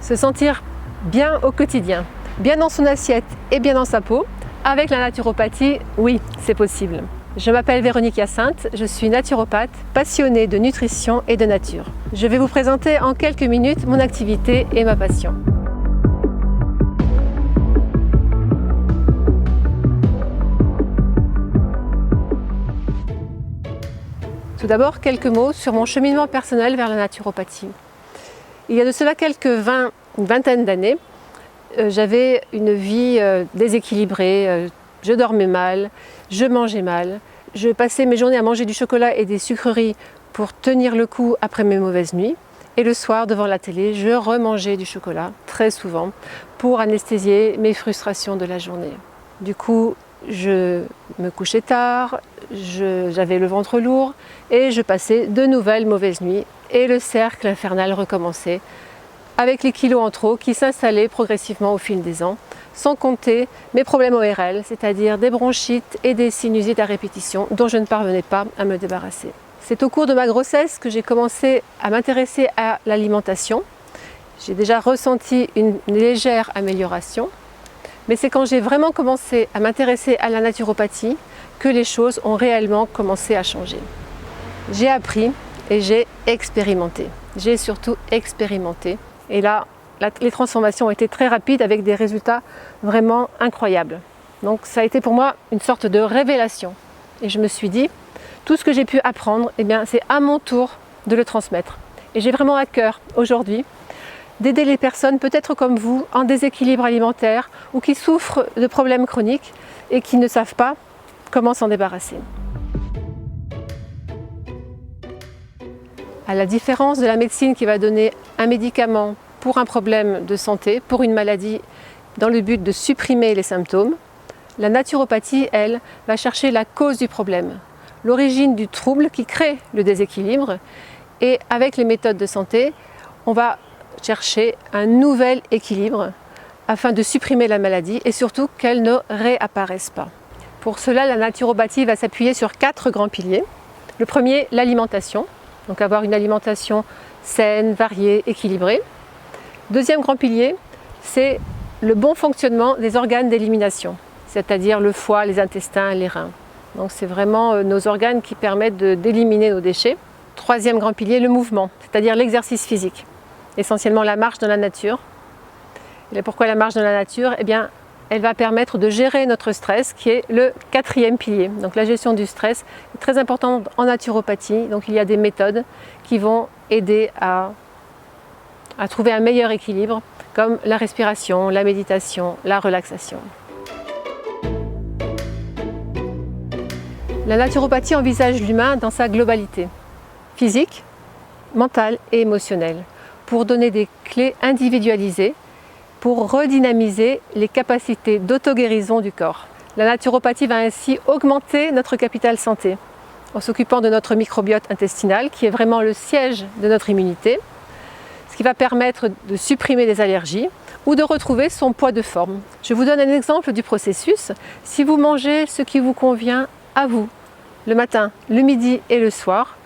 Se sentir bien au quotidien, bien dans son assiette et bien dans sa peau, avec la naturopathie, oui, c'est possible. Je m'appelle Véronique Hyacinthe, je suis naturopathe, passionnée de nutrition et de nature. Je vais vous présenter en quelques minutes mon activité et ma passion. Tout d'abord, quelques mots sur mon cheminement personnel vers la naturopathie. Il y a de cela une vingtaine d'années, j'avais une vie déséquilibrée, je dormais mal, je mangeais mal, je passais mes journées à manger du chocolat et des sucreries pour tenir le coup après mes mauvaises nuits. Et le soir, devant la télé, je remangeais du chocolat, très souvent, pour anesthésier mes frustrations de la journée. Du coup, je me couchais tard, j'avais le ventre lourd et je passais de nouvelles mauvaises nuits. Et le cercle infernal recommençait, avec les kilos en trop qui s'installaient progressivement au fil des ans, sans compter mes problèmes ORL, c'est-à-dire des bronchites et des sinusites à répétition dont je ne parvenais pas à me débarrasser. C'est au cours de ma grossesse que j'ai commencé à m'intéresser à l'alimentation. J'ai déjà ressenti une légère amélioration, mais c'est quand j'ai vraiment commencé à m'intéresser à la naturopathie que les choses ont réellement commencé à changer. J'ai appris et j'ai expérimenté. J'ai surtout expérimenté. Et là, les transformations ont été très rapides avec des résultats vraiment incroyables. Donc ça a été pour moi une sorte de révélation. Et je me suis dit, tout ce que j'ai pu apprendre, eh bien, c'est à mon tour de le transmettre. Et j'ai vraiment à cœur aujourd'hui d'aider les personnes, peut-être comme vous, en déséquilibre alimentaire ou qui souffrent de problèmes chroniques et qui ne savent pas comment s'en débarrasser. À la différence de la médecine qui va donner un médicament pour un problème de santé, pour une maladie, dans le but de supprimer les symptômes, la naturopathie, elle, va chercher la cause du problème, l'origine du trouble qui crée le déséquilibre. Et avec les méthodes de santé, on va chercher un nouvel équilibre afin de supprimer la maladie et surtout qu'elle ne réapparaisse pas. Pour cela, la naturopathie va s'appuyer sur 4 grands piliers. Le premier, l'alimentation. Donc avoir une alimentation saine, variée, équilibrée. Deuxième grand pilier, c'est le bon fonctionnement des organes d'élimination, c'est-à-dire le foie, les intestins, les reins. Donc c'est vraiment nos organes qui permettent d'éliminer nos déchets. Troisième grand pilier, le mouvement, c'est-à-dire l'exercice physique, essentiellement la marche dans la nature. Et pourquoi la marche dans la nature ? Eh bien, elle va permettre de gérer notre stress, qui est le 4e pilier. Donc la gestion du stress est très importante en naturopathie. Donc il y a des méthodes qui vont aider à trouver un meilleur équilibre, comme la respiration, la méditation, la relaxation. La naturopathie envisage l'humain dans sa globalité, physique, mentale et émotionnelle, pour donner des clés individualisées pour redynamiser les capacités d'auto-guérison du corps. La naturopathie va ainsi augmenter notre capital santé en s'occupant de notre microbiote intestinal qui est vraiment le siège de notre immunité, ce qui va permettre de supprimer des allergies ou de retrouver son poids de forme. Je vous donne un exemple du processus. Si vous mangez ce qui vous convient à vous, le matin, le midi et le soir,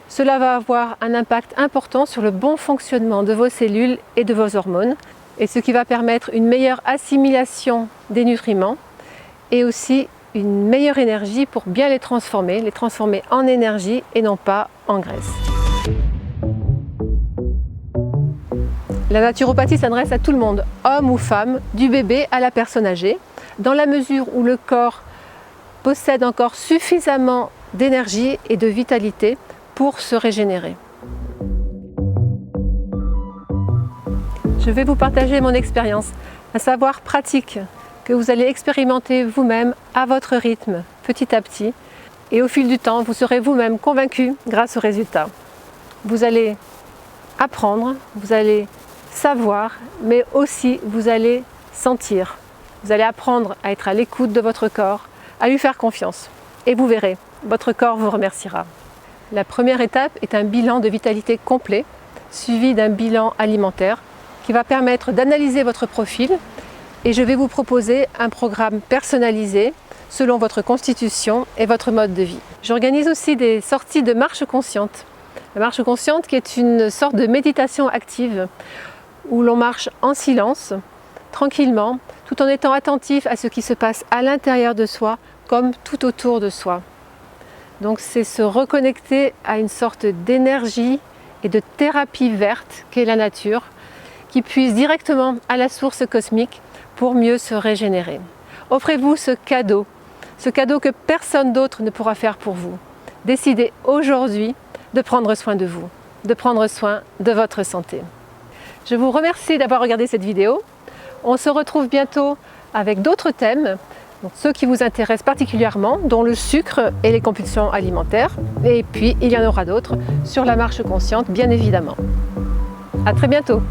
cela va avoir un impact important sur le bon fonctionnement de vos cellules et de vos hormones, et ce qui va permettre une meilleure assimilation des nutriments et aussi une meilleure énergie pour bien les transformer en énergie et non pas en graisse. La naturopathie s'adresse à tout le monde, homme ou femme, du bébé à la personne âgée, dans la mesure où le corps possède encore suffisamment d'énergie et de vitalité pour se régénérer. Je vais vous partager mon expérience, un savoir pratique que vous allez expérimenter vous-même à votre rythme, petit à petit. Et au fil du temps, vous serez vous-même convaincu grâce aux résultats. Vous allez apprendre, vous allez savoir, mais aussi vous allez sentir. Vous allez apprendre à être à l'écoute de votre corps, à lui faire confiance. Et vous verrez, votre corps vous remerciera. La première étape est un bilan de vitalité complet, suivi d'un bilan alimentaire, qui va permettre d'analyser votre profil et je vais vous proposer un programme personnalisé selon votre constitution et votre mode de vie. J'organise aussi des sorties de marche consciente. La marche consciente qui est une sorte de méditation active où l'on marche en silence, tranquillement, tout en étant attentif à ce qui se passe à l'intérieur de soi comme tout autour de soi. Donc c'est se reconnecter à une sorte d'énergie et de thérapie verte qu'est la nature, qui puise directement à la source cosmique pour mieux se régénérer. Offrez-vous ce cadeau que personne d'autre ne pourra faire pour vous. Décidez aujourd'hui de prendre soin de vous, de prendre soin de votre santé. Je vous remercie d'avoir regardé cette vidéo. On se retrouve bientôt avec d'autres thèmes, donc ceux qui vous intéressent particulièrement, dont le sucre et les compulsions alimentaires. Et puis, il y en aura d'autres sur la marche consciente, bien évidemment. À très bientôt!